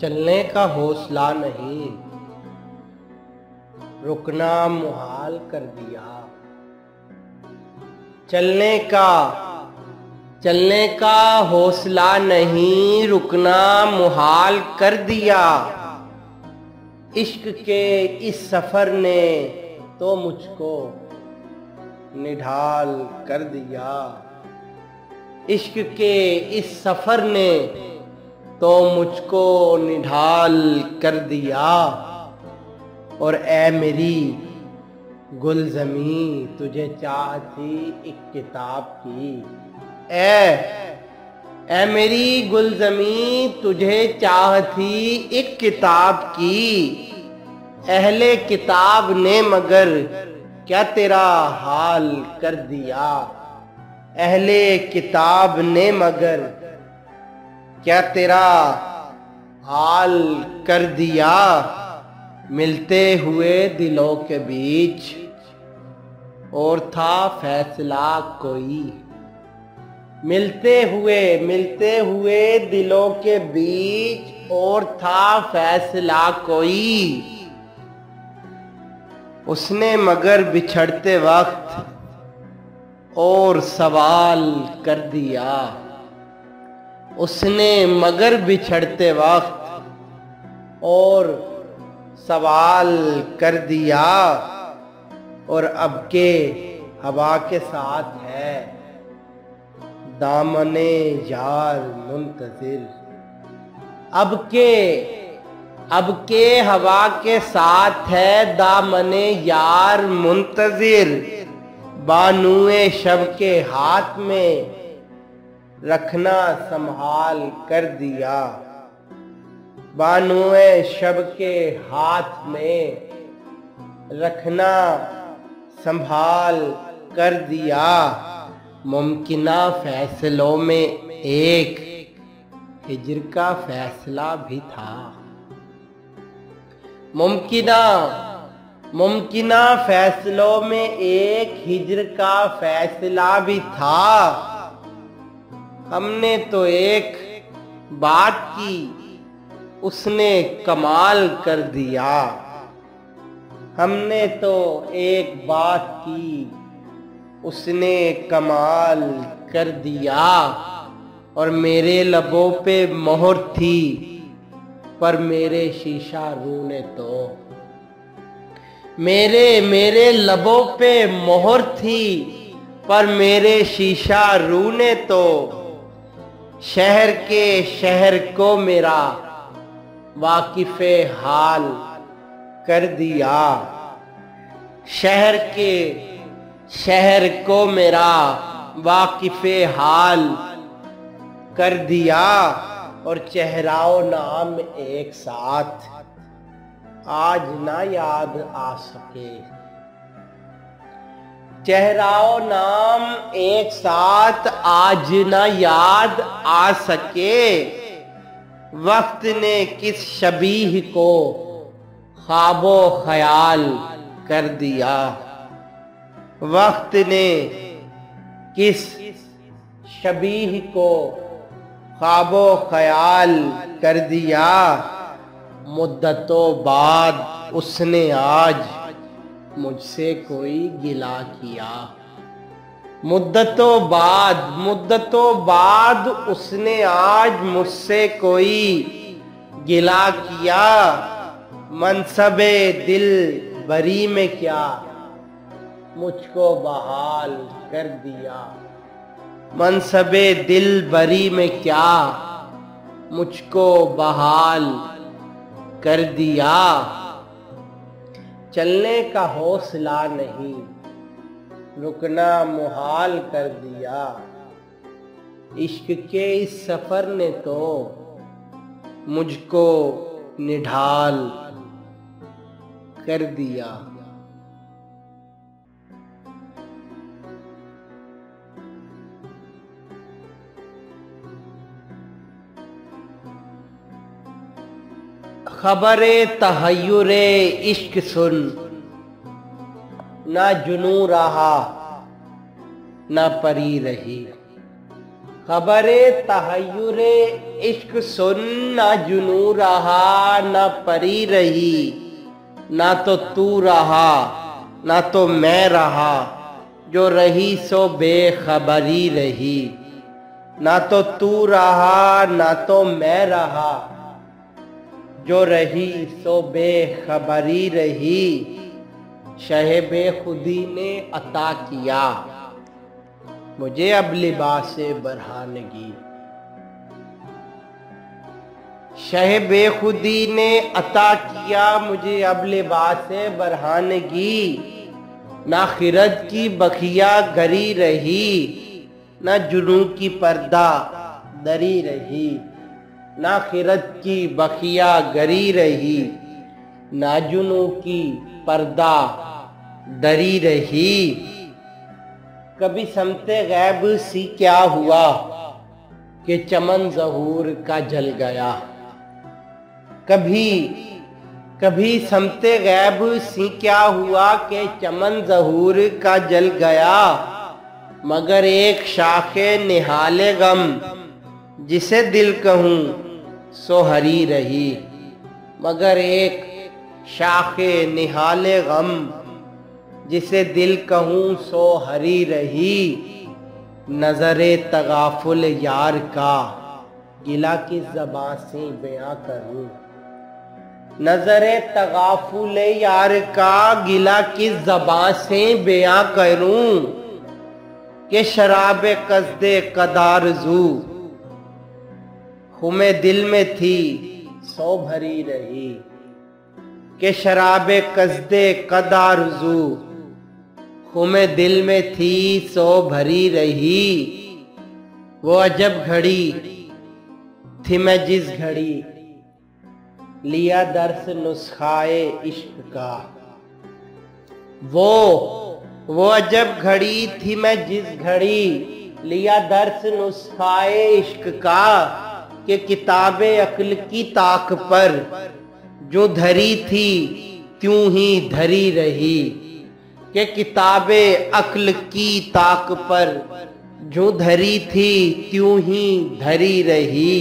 चलने का हौसला नहीं, रुकना मुहाल कर दिया। चलने का हौसला नहीं, रुकना मुहाल कर दिया। इश्क के इस सफर ने तो मुझको निढाल कर दिया। इश्क के इस सफर ने तो मुझको निढाल कर दिया। और ए मेरी गुलज़मी तुझे चाह थी एक किताब की। ए मेरी गुलज़मी तुझे चाह थी एक किताब की। अहले किताब ने मगर क्या तेरा हाल कर दिया। अहले किताब ने मगर क्या तेरा हाल कर दिया। मिलते हुए दिलों के बीच और था फैसला कोई। मिलते हुए दिलों के बीच और था फैसला कोई। उसने मगर बिछड़ते वक्त और सवाल कर दिया। उसने मगर बिछड़ते वक्त और सवाल कर दिया। और अब के हवा के साथ है दामने यार मुंतजिर। अब के हवा के साथ है दामने यार मुंतजिर। बानुए शब के हाथ में रखना संभाल कर दिया। बानुए शब के हाथ में रखना संभाल कर दिया। मुमकिना फैसलों में एक हिज्र का फैसला भी था। मुमकिना फैसलों में एक हिज्र का फैसला भी था। हमने तो एक बात की उसने कमाल कर दिया। हमने तो एक बात की उसने कमाल कर दिया। और मेरे लबों पे मोहर थी पर मेरे शीशा रू ने तो मेरे लबों पे मोहर थी पर मेरे शीशा रू ने तो शहर को मेरा वाकिफ़े हाल कर दिया। शहर को मेरा वाकिफ़े हाल कर दिया। और चेहराओ नाम एक साथ आज ना याद आ सके। चेहराओ नाम एक साथ आज ना याद आ सके। वक्त ने किस शबीह को ख्वाबो ख्याल कर दिया। वक्त ने किस शबीह को ख्वाबो ख्याल कर दिया। मुद्दतों बाद उसने आज मुझसे कोई गिला किया। मुद्दतों बाद उसने आज मुझसे कोई गिला किया। मनसबे दिल बरी में क्या मुझको बहाल कर दिया। मनसबे दिल बरी में क्या मुझको बहाल कर दिया। चलने का हौसला नहीं, रुकना मुहाल कर दिया। इश्क के इस सफर ने तो मुझको निढाल कर दिया। खबरे तहय्युरे इश्क सुन, ना जुनू रहा ना परी रही। खबरे तहय्युरे इश्क सुन, ना जुनू रहा ना परी रही, ना तो तू रहा ना तो मैं रहा, जो रही सो बेखबरी रही। ना तो तू रहा ना तो मैं रहा, जो रही सो बेखबरी रही। शहे बेखुदी ने अता किया मुझे अब लिबासे बरहानगी। शहे बेखुदी ने अता किया मुझे अब लिबासे बरहानगी। ना खिरद की बखिया गरी रही, ना जुनू की पर्दा दरी रही। ना खिरद की बखिया गरी रही, ना जुनू की पर्दा दरी रही। कभी समते गैब सी क्या हुआ कि चमन ज़हूर का जल गया। कभी समते गैब सी क्या हुआ कि चमन ज़हूर का जल गया। मगर एक शाखे निहाले गम, जिसे दिल कहूँ सो हरी रही। मगर एक शाखे निहाले गम, जिसे दिल कहूँ सो हरी रही। नजरे तगाफुल यार का गिला किस ज़बां से बयां करूँ। नजरे तगाफुल यार का गिला किस ज़बां से बयां करूँ। कि शराबे कस्दे कदारजू खुमे दिल में थी सो भरी रही। कि शराबे कस्दे कदारजू खुमे दिल में थी सो भरी रही। वो अजब घड़ी थी मैं जिस घड़ी लिया दर्स नुस्खाए इश्क का। वो अजब घड़ी थी मैं जिस घड़ी लिया दर्स नुस्खाए इश्क का। कि किताबे अक्ल की ताक पर जो धरी थी त्यों ही धरी रही। कि किताबे अक्ल की ताक पर जो धरी थी त्यों ही धरी रही।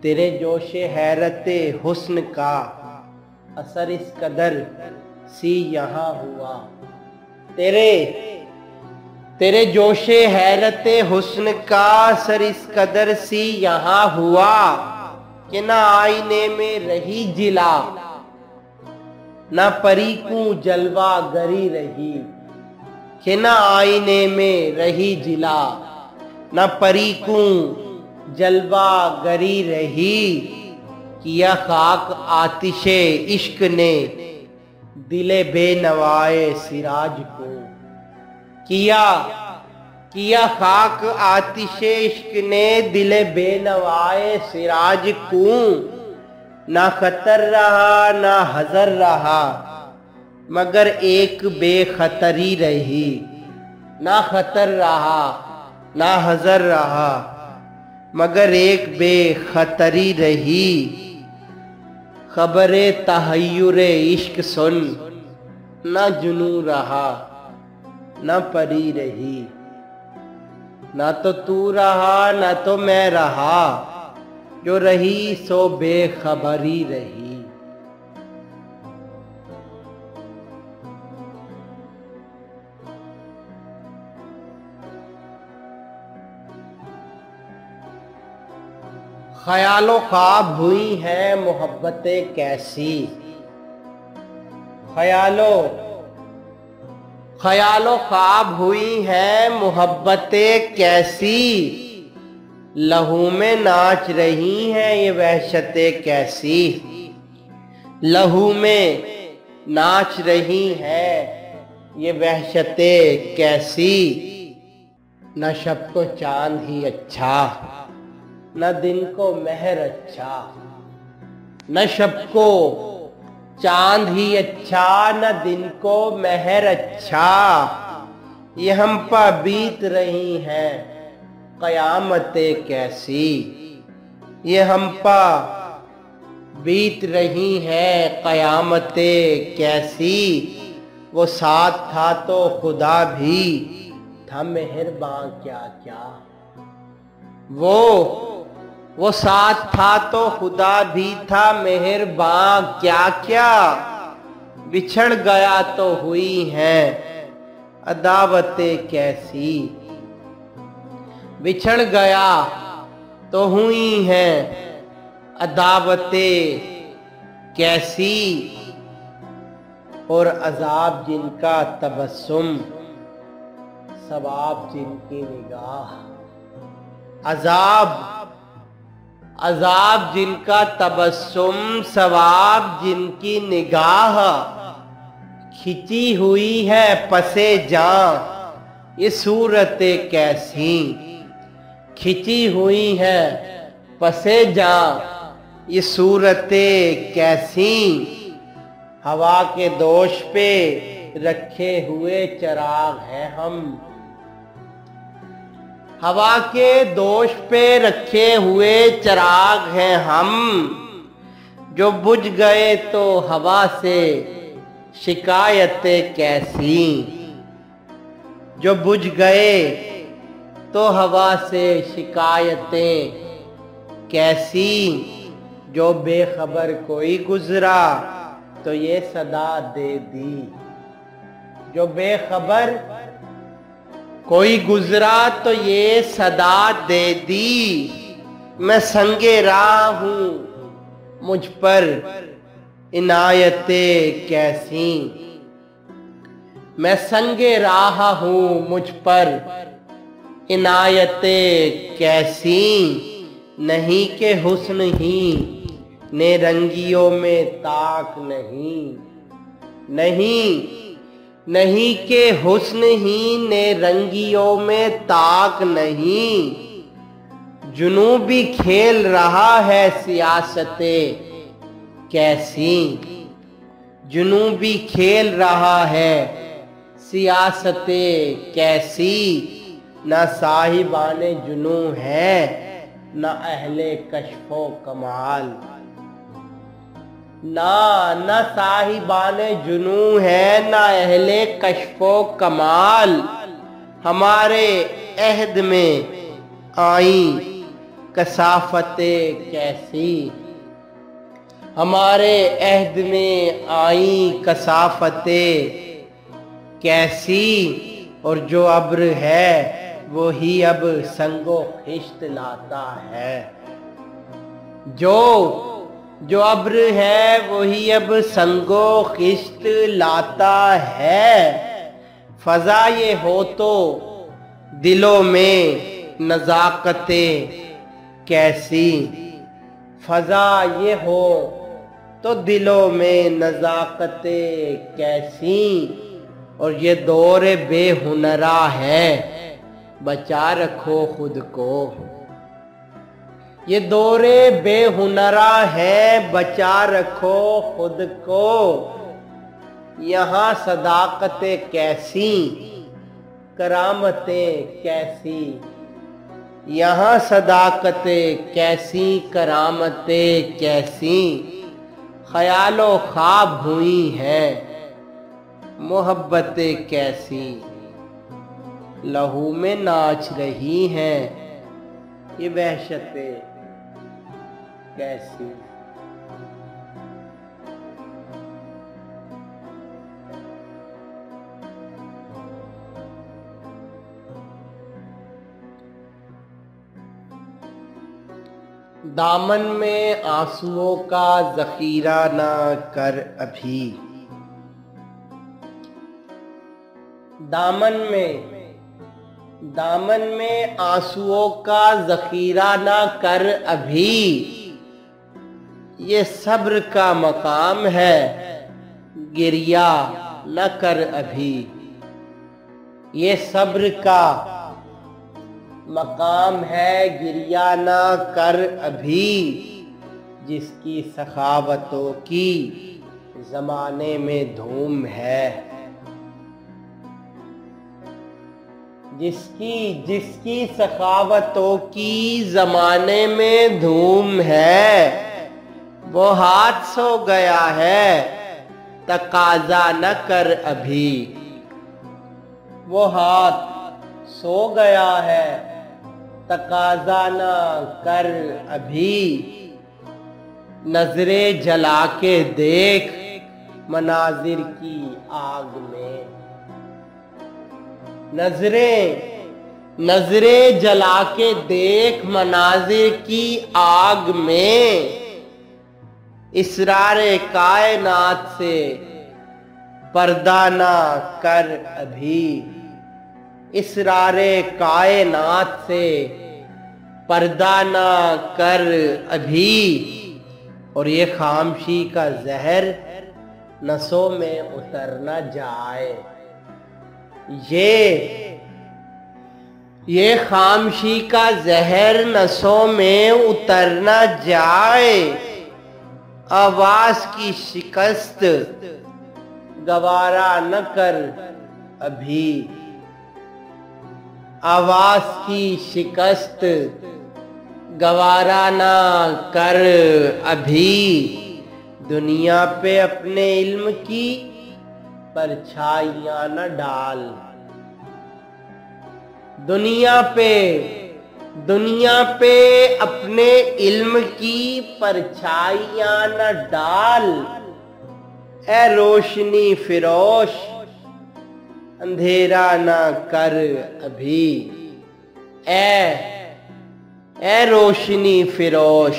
तेरे जोशे हैरते हुस्न का असर इस कदर सी यहाँ हुआ। तेरे जोशे हैरते हुस्न का असर इस कदर सी यहाँ हुआ। कि ना आईने में रही जिला, ना परी को जलवा गरी रही। कि ना आईने में रही जिला, ना परी को जलवा गरी रही। किया खाक आतिशे इश्क ने दिले बेनवाए सिराज को। किया खाक आतिशे इश्क ने दिले बेनवाए सिराज को। ना खतर रहा ना हजर रहा, मगर एक बेखतरी रही। ना खतर रहा ना हजर रहा, मगर एक बेखतरी रही। खबरे तहय्युरे इश्क सुन, ना जुनू रहा ना परी रही। ना तो तू रहा ना तो मैं रहा, जो रही सो बेखबरी रही। ख्यालों ख्वाब हुई हैं मोहब्बतें कैसी। ख्यालों ख्वाब हुई हैं मोहब्बतें कैसी। लहू में नाच रही हैं ये वहशतें कैसी। लहू में नाच रही हैं ये वहशतें कैसी। न शब को चांद ही अच्छा न दिन को मेहर अच्छा। न शब को चांद ही अच्छा न दिन को मेहर अच्छा। ये हम पर बीत रही हैं कयामतें कैसी। ये हम पर बीत रही हैं कयामतें कैसी। वो साथ था तो खुदा भी था मेहरबान क्या क्या। वो साथ था तो खुदा भी था मेहरबान, क्या क्या बिछड़ गया तो हुई हैं अदावतें कैसी, बिछड़ गया तो हुई हैं अदावतें कैसी। और अजाब जिनका तबस्सुम सवाब जिनकी निगाह, अजाब जिनका तबस्सुम सवाब जिनकी निगाह, खिंची हुई है पसे जां ये सूरतें कैसी, खिंची हुई है पसे जां ये सूरतें कैसी। हवा के दोष पे रखे हुए चिराग हैं हम, हवा के दोष पे रखे हुए चिराग हैं हम, जो बुझ गए तो हवा से शिकायतें कैसी, जो बुझ गए तो हवा से शिकायतें कैसी। जो बेखबर कोई गुजरा तो ये सदा दे दी, जो बेखबर कोई गुजरा तो ये सदा दे दी। मैं संगे राह हूं मुझ पर इनायतें कैसी, मैं संगे राह हूं मुझ पर इनायतें कैसी। नहीं के हुस्न ही ने रंगियों में ताक नहीं, नहीं के हुस्न ही ने रंगियों में ताक नहीं। जुनूबी खेल रहा है सियासतें कैसी, जुनूबी खेल रहा है सियासतें कैसी। ना साहिबाने जुनू है ना अहले कश्फो कमाल, ना साहिबाने जुनू है ना अहले कश्फो कमाल। हमारे अहद में आई कसाफतें कैसी, हमारे अहद में आई कसाफतें कैसी। और जो अब्र है वो ही अब संगो खिश्त लाता है, जो अब्र है वही अब संगो खिश्त लाता है। फजा ये हो तो दिलों में नज़ाकतें कैसी, फजा ये हो तो दिलों में नज़ाकतें कैसी। और ये दौर बेहुनरा है बचा रखो खुद को, ये दौरे बेहुनरा है बचा रखो खुद को। यहाँ सदाकतें कैसी करामतें कैसी, यहाँ सदाकतें कैसी करामतें कैसी। ख्यालो ख्वाब हुई हैं मोहब्बतें कैसी, लहू में नाच रही हैं ये वहशतें कैसी। दामन में आंसुओं का जखीरा ना कर अभी, दामन में आंसुओं का जखीरा ना कर अभी। ये सब्र का मकाम है गिरिया न कर अभी, ये सब्र का मकाम है गिरिया ना कर अभी। जिसकी सखावतों की जमाने में धूम है, जिसकी सखावतों की जमाने में धूम है। वो हाथ सो गया है तकाजा न कर अभी, वो हाथ सो गया है तकाजा ना कर अभी, नजरे जला के देख मनाजिर की आग में। नजरे जला के देख मनाजिर की आग में। इसरारे कायनात से पर्दा ना कर अभी, इसरारे कायनात से पर्दा ना कर अभी। और ये खामोशी का जहर नसों में उतर न जाए। ये खामोशी का जहर नसों में उतर न जाए। आवाज की शिकस्त गवारा न कर अभी, आवाज की शिकस्त गवारा ना कर अभी। दुनिया पे अपने इल्म की परछाइयां न डाल, दुनिया पे अपने इल्म की परछाइयां न डाल। ए रोशनी फिरोश अंधेरा न कर अभी, ए रोशनी फिरोश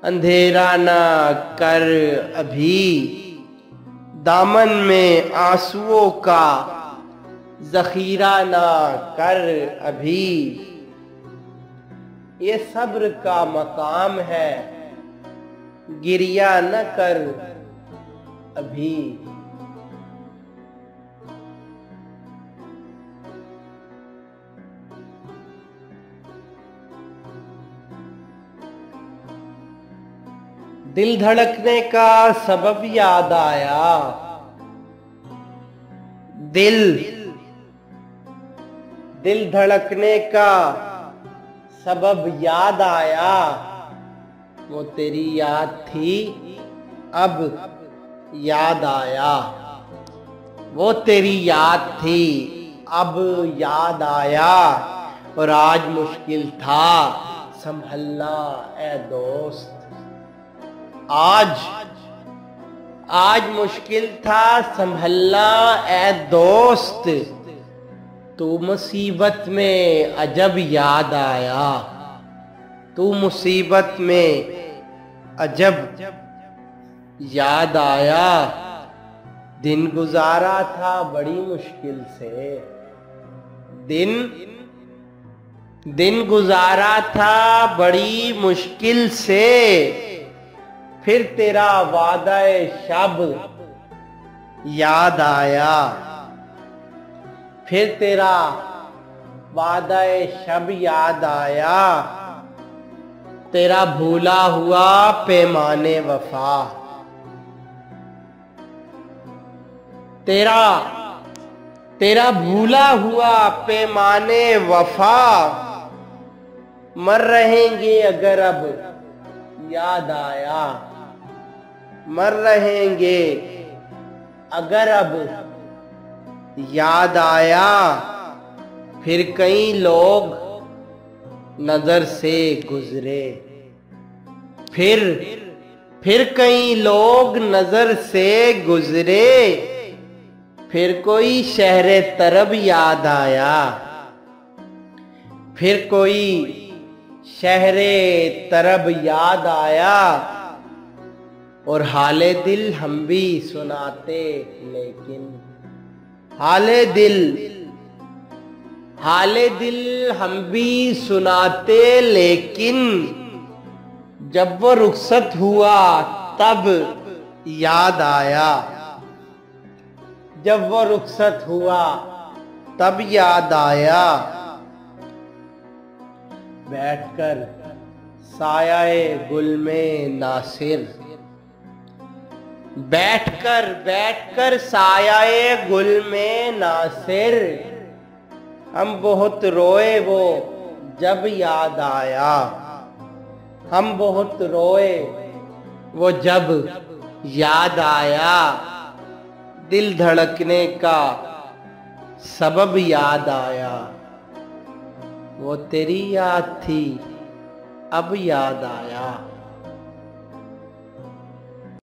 अंधेरा न कर अभी। दामन में आंसुओं का जखीरा ना कर अभी। ये सब्र का मकाम है, गिरिया न कर अभी। दिल धड़कने का सबब याद आया, दिल धड़कने का सबब याद आया। वो तेरी याद थी अब याद आया, वो तेरी याद थी अब याद आया। और आज मुश्किल था संभलना ए दोस्त, आज मुश्किल था संभलना ए दोस्त। तू मुसीबत में अजब याद आया, तू मुसीबत में अजब याद आया। दिन गुजारा था बड़ी मुश्किल से, दिन गुजारा था बड़ी मुश्किल से। फिर तेरा वादा-ए शब याद आया, फिर तेरा वादा-ए शब याद आया। तेरा भूला हुआ पैमाने वफा, तेरा भूला हुआ पैमाने वफा। मर रहेंगे अगर अब याद आया, मर रहेंगे अगर अब याद आया। फिर कई लोग नजर से गुजरे, फिर कई लोग नजर से गुजरे। फिर कोई शहरे तरब याद आया, फिर कोई शहरे तरब याद आया। और हाले दिल हम भी सुनाते लेकिन, हाले दिल हम भी सुनाते लेकिन। जब वो रुखसत हुआ तब याद आया, जब वो रुखसत हुआ तब याद आया। बैठकर सायाए गुल में नासिर, बैठकर सायाए गुल में नासिर। हम बहुत रोए वो जब याद आया, हम बहुत रोए वो जब याद आया। दिल धड़कने का सबब याद आया, वो तेरी याद थी अब याद आया।